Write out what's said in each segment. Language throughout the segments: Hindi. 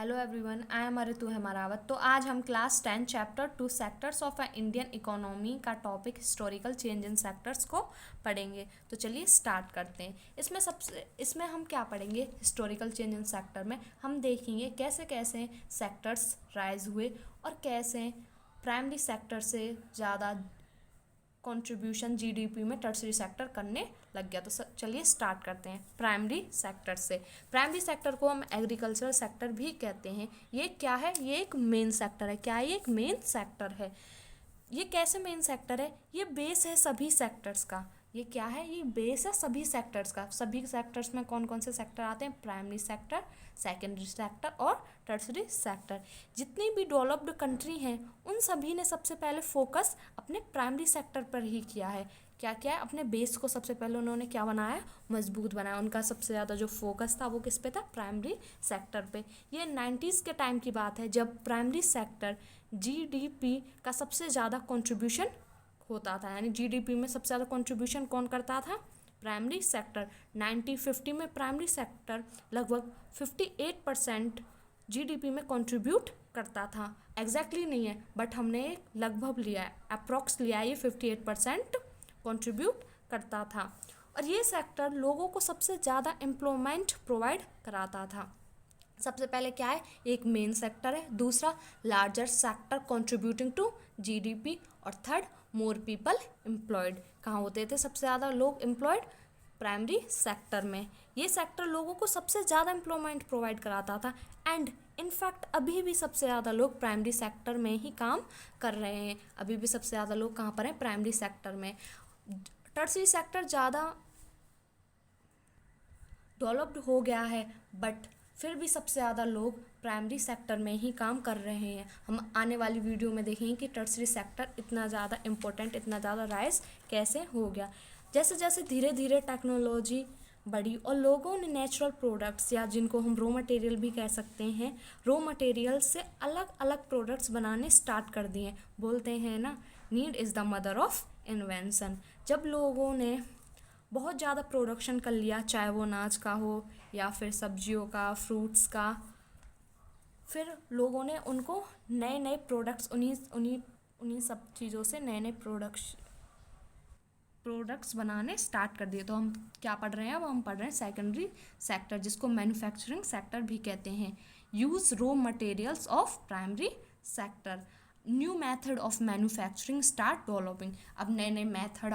Hello everyone, I am Aritu Hemarawat. तो आज हम class 10 chapter 2 sectors of Indian economy का topic historical change in sectors को पढ़ेंगे। तो चलिए स्टार्ट करते हैं। इसमें हम क्या पढ़ेंगे? हिस्टोरिकल चेंज इन सेक्टर में हम देखेंगे कैसे कैसे सेक्टर्स राइज हुए और कैसे प्राइमरी सेक्टर से ज़्यादा कंट्रीब्यूशन जीडीपी में टर्सरी सेक्टर करने लग गया। तो चलिए स्टार्ट करते हैं प्राइमरी सेक्टर से। प्राइमरी सेक्टर को हम एग्रीकल्चरल सेक्टर भी कहते हैं। ये क्या है? ये एक मेन सेक्टर है। क्या है? ये एक मेन सेक्टर है। ये कैसे मेन सेक्टर है? ये बेस है सभी सेक्टर्स का। ये क्या है? ये बेस है सभी सेक्टर्स का। सभी सेक्टर्स में कौन कौन से सेक्टर आते हैं? प्राइमरी सेक्टर, सेकेंडरी सेक्टर और टर्सरी सेक्टर। जितनी भी डेवलप्ड कंट्री हैं उन सभी ने सबसे पहले फोकस अपने प्राइमरी सेक्टर पर ही किया है। क्या क्या है? अपने बेस को सबसे पहले उन्होंने क्या बनाया? मजबूत बनाया। उनका सबसे ज़्यादा जो फोकस था वो किस पे था? प्राइमरी सेक्टर पे। ये 90s के टाइम की बात है जब प्राइमरी सेक्टर जीडीपी का सबसे ज़्यादा कंट्रीब्यूशन होता था। यानी जीडीपी में सबसे ज़्यादा कंट्रीब्यूशन कौन करता था? Primary sector. 1950 में प्राइमरी सेक्टर लगभग 58% जीडीपी में कंट्रीब्यूट करता था। एग्जैक्टली नहीं है बट हमने लगभग लिया है, अप्रॉक्स लिया है। ये 58% कंट्रीब्यूट करता था और ये सेक्टर लोगों को सबसे ज़्यादा एम्प्लॉयमेंट प्रोवाइड कराता था। सबसे पहले क्या है? एक मेन सेक्टर है, दूसरा larger sector contributing to GDP और थर्ड मोर पीपल एम्प्लॉयड। कहाँ होते थे सबसे ज़्यादा लोग एम्प्लॉयड? प्राइमरी सेक्टर में। ये सेक्टर लोगों को सबसे ज़्यादा एम्प्लॉयमेंट प्रोवाइड कराता था एंड इनफैक्ट अभी भी सबसे ज़्यादा लोग प्राइमरी सेक्टर में ही काम कर रहे हैं। अभी भी सबसे ज़्यादा लोग कहाँ पर हैं? प्राइमरी सेक्टर में। टर्सरी सेक्टर ज़्यादा डेवलप्ड हो गया है बट फिर भी सबसे ज़्यादा लोग प्राइमरी सेक्टर में ही काम कर रहे हैं। हम आने वाली वीडियो में देखेंगे कि टर्सरी सेक्टर इतना ज़्यादा इम्पोर्टेंट, इतना ज़्यादा राइज कैसे हो गया। जैसे जैसे धीरे धीरे टेक्नोलॉजी बढ़ी और लोगों ने नेचुरल प्रोडक्ट्स या जिनको हम रॉ मटेरियल भी कह सकते हैं, रॉ मटेरियल से अलग अलग प्रोडक्ट्स बनाने स्टार्ट कर दिए। बोलते हैं ना, need is the mother of invention. जब लोगों ने बहुत ज़्यादा प्रोडक्शन कर लिया, चाहे वो अनाज का हो या फिर सब्जियों का, फ्रूट्स का, फिर लोगों ने उनको नए नए प्रोडक्ट्स उन्हीं उन्हीं उन्हीं सब चीज़ों से नए नए प्रोडक्ट्स बनाने स्टार्ट कर दिए। तो हम क्या पढ़ रहे हैं? अब हम पढ़ रहे हैं सेकेंडरी सेक्टर, जिसको मैन्युफैक्चरिंग सेक्टर भी कहते हैं। Use raw materials of primary sector, new method of manufacturing start developing. अब नए नए मेथड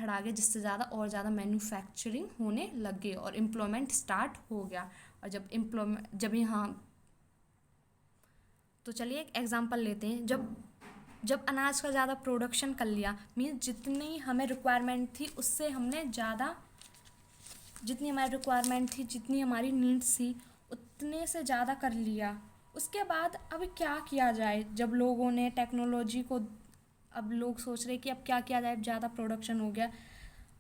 आ गए जिससे ज़्यादा और ज़्यादा मैन्युफैक्चरिंग होने लग गई और एम्प्लॉयमेंट स्टार्ट हो गया। और जब यहाँ तो चलिए एक एग्जांपल लेते हैं। जब अनाज का ज़्यादा प्रोडक्शन कर लिया, मीन्स जितनी हमें रिक्वायरमेंट थी उससे हमने ज़्यादा, जितनी हमारी रिक्वायरमेंट थी, जितनी हमारी नीड्स थी, उतने से ज़्यादा कर लिया। उसके बाद अब क्या किया जाए? जब लोगों ने टेक्नोलॉजी को, अब लोग सोच रहे कि अब क्या किया जाए, ज़्यादा प्रोडक्शन हो गया।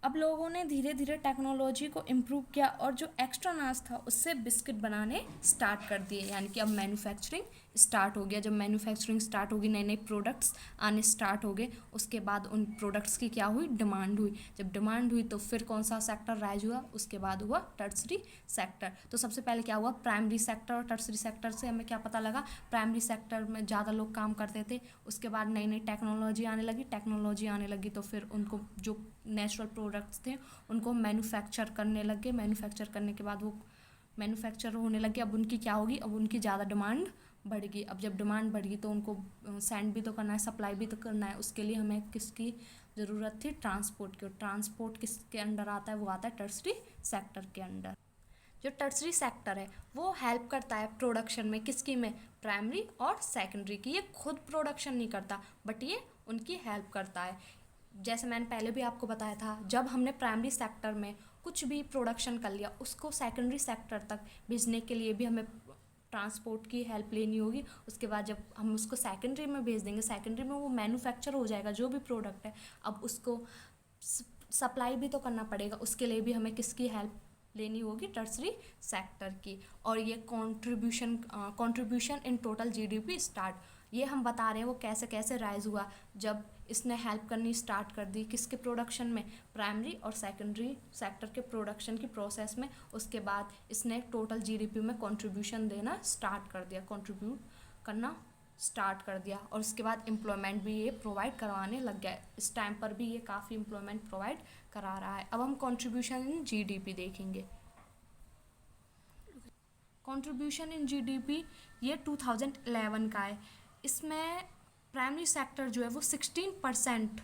अब लोगों ने धीरे धीरे टेक्नोलॉजी को इम्प्रूव किया और जो एक्स्ट्रा अनाज था उससे बिस्किट बनाने स्टार्ट कर दिए। यानी कि अब मैन्युफैक्चरिंग स्टार्ट हो गया। जब मैन्युफैक्चरिंग स्टार्ट होगी, नए नए प्रोडक्ट्स आने स्टार्ट हो गए, उसके बाद उन प्रोडक्ट्स की क्या हुई? डिमांड हुई। जब डिमांड हुई तो फिर कौन सा सेक्टर राइज हुआ? उसके बाद हुआ टर्सरी सेक्टर। तो सबसे पहले क्या हुआ? प्राइमरी सेक्टर और टर्सरी सेक्टर से हमें क्या पता लगा? प्राइमरी सेक्टर में ज़्यादा लोग काम करते थे, उसके बाद नई नई टेक्नोलॉजी आने लगी तो फिर उनको जो नेचुरल प्रोडक्ट्स थे उनको मैन्युफैक्चर करने लग गए। मैन्युफैक्चर करने के बाद वो मैन्युफैक्चर होने लगे। अब उनकी क्या होगी? अब उनकी ज़्यादा डिमांड बढ़ेगी। अब जब डिमांड बढ़ेगी तो उनको सेंड भी तो करना है, सप्लाई भी तो करना है। उसके लिए हमें किसकी ज़रूरत थी? ट्रांसपोर्ट की। ट्रांसपोर्ट किसके अंडर आता है? वो आता है टर्सरी सेक्टर के अंडर। जो टर्सरी सेक्टर है वो हेल्प करता है प्रोडक्शन में। किसकी में? प्राइमरी और सेकेंडरी की। ये खुद प्रोडक्शन नहीं करता बट ये उनकी हेल्प करता है। जैसे मैंने पहले भी आपको बताया था, जब हमने प्राइमरी सेक्टर में कुछ भी प्रोडक्शन कर लिया, उसको सेकेंडरी सेक्टर तक भेजने के लिए भी हमें ट्रांसपोर्ट की हेल्प लेनी होगी। उसके बाद जब हम उसको सेकेंडरी में भेज देंगे, सेकेंडरी में वो मैन्युफैक्चर हो जाएगा जो भी प्रोडक्ट है। अब उसको सप्लाई भी तो करना पड़ेगा, उसके लिए भी हमें किसकी हेल्प लेनी होगी? टर्सरी सेक्टर की। और ये contribution in total GDP start, ये हम बता रहे हैं वो कैसे कैसे राइज हुआ, जब इसने हेल्प करनी स्टार्ट कर दी किसके प्रोडक्शन में, प्राइमरी और सेकेंडरी सेक्टर के प्रोडक्शन की प्रोसेस में। उसके बाद इसने टोटल जीडीपी में कंट्रीब्यूशन देना स्टार्ट कर दिया, कंट्रीब्यूट करना स्टार्ट कर दिया। और उसके बाद एम्प्लॉयमेंट भी ये प्रोवाइड करवाने लग गया। इस टाइम पर भी ये काफ़ी एम्प्लॉयमेंट प्रोवाइड करा रहा है। अब हम कंट्रीब्यूशन इन जीडीपी देखेंगे। कंट्रीब्यूशन इन जीडीपी ये 2011 का है। इसमें प्राइमरी सेक्टर जो है वो 16%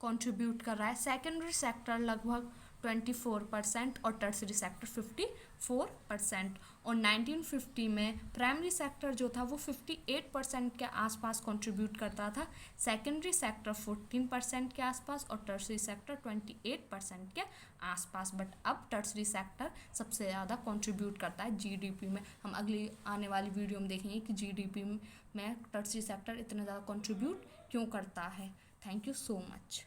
कंट्रीब्यूट कर रहा है, सेकेंडरी सेक्टर लगभग 24% और टर्सरी सेक्टर 54%। और 1950 में प्राइमरी सेक्टर जो था वो 58% के आसपास कंट्रीब्यूट करता था, सेकेंडरी सेक्टर 14% के आसपास और टर्सरी सेक्टर 28% के आसपास। बट अब टर्सरी सेक्टर सबसे ज़्यादा कंट्रीब्यूट करता है जीडीपी में। हम अगली आने वाली वीडियो में देखेंगे कि जीडीपी में टर्सरी सेक्टर इतना ज़्यादा कंट्रीब्यूट क्यों करता है। Thank you so much.